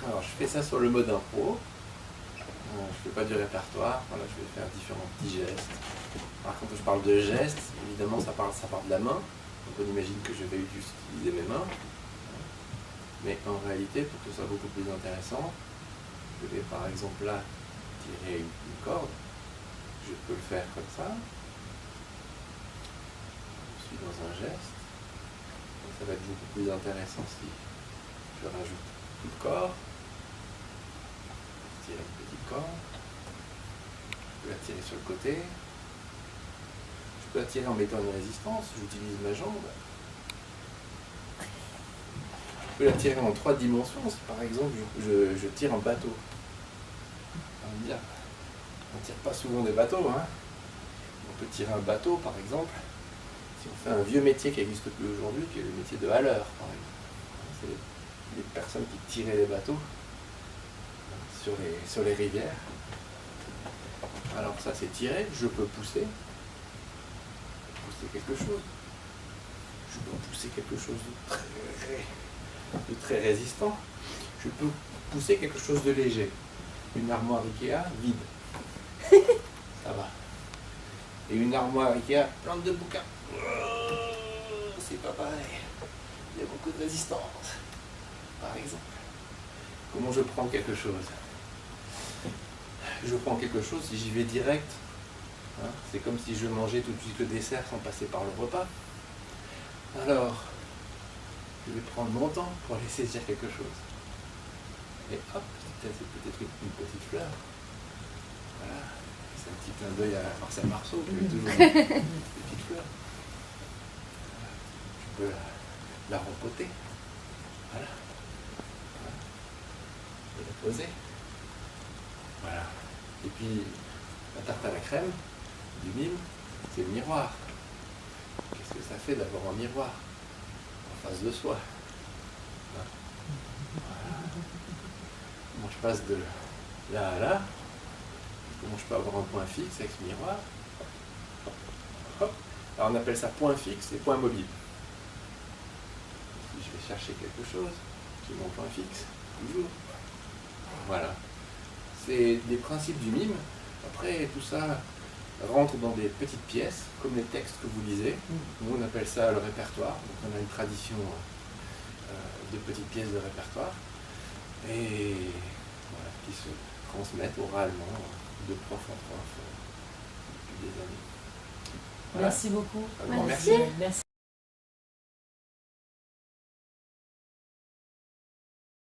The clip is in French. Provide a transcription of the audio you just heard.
Alors je fais ça sur le mode impro. Je ne fais pas du répertoire, voilà, je vais faire différents petits gestes. Alors quand je parle de gestes, évidemment ça part de la main, donc on imagine que je vais juste utiliser mes mains. Mais en réalité, pour que ce soit beaucoup plus intéressant, je vais par exemple là tirer une corde, je peux le faire comme ça, je suis dans un geste, donc ça va être beaucoup plus intéressant si je rajoute tout le corps, je tire une petite corde, je peux la tirer sur le côté, je peux la tirer en mettant une résistance, j'utilise ma jambe, je peux la tirer en 3 dimensions, si par exemple je tire un bateau. On va dire, on ne tire pas souvent des bateaux, hein. On peut tirer un bateau par exemple, si on fait un vieux métier qui n'existe plus aujourd'hui, qui est le métier de haleur par exemple. C'est les personnes qui tiraient les bateaux sur les rivières. Alors ça c'est tirer, je peux pousser quelque chose. Je peux pousser quelque chose de très résistant. Je peux pousser quelque chose de léger. Une armoire Ikea vide. Ça va. Et une armoire Ikea pleine de bouquins. C'est pas pareil. Il y a beaucoup de résistance. Par exemple. Comment je prends quelque chose? Je prends quelque chose si j'y vais direct. Hein, c'est comme si je mangeais tout de suite le dessert sans passer par le repas. Alors, je vais prendre mon temps pour aller saisir quelque chose. Et hop, c'est peut-être une petite fleur. Voilà, c'est un petit clin d'œil à Marcel Marceau qui met toujours une petite fleur. Je peux la rempoter. Voilà. Et la poser. Voilà. Et puis, la tarte à la crème du mime, c'est le miroir. Qu'est-ce que ça fait d'avoir un miroir en face de soi? Voilà. Comment je passe de là à là? Comment je peux avoir un point fixe avec ce miroir? Hop. Alors on appelle ça point fixe et point mobile. Si je vais chercher quelque chose, j'ai mon point fixe, toujours. Voilà. C'est des principes du mime. Après, tout ça rentre dans des petites pièces, comme les textes que vous lisez. Nous, on appelle ça le répertoire. Donc, on a une tradition de petites pièces de répertoire. Et voilà, qui se transmettent oralement de prof en prof depuis des années. Voilà. Merci beaucoup. Un grand merci. Merci.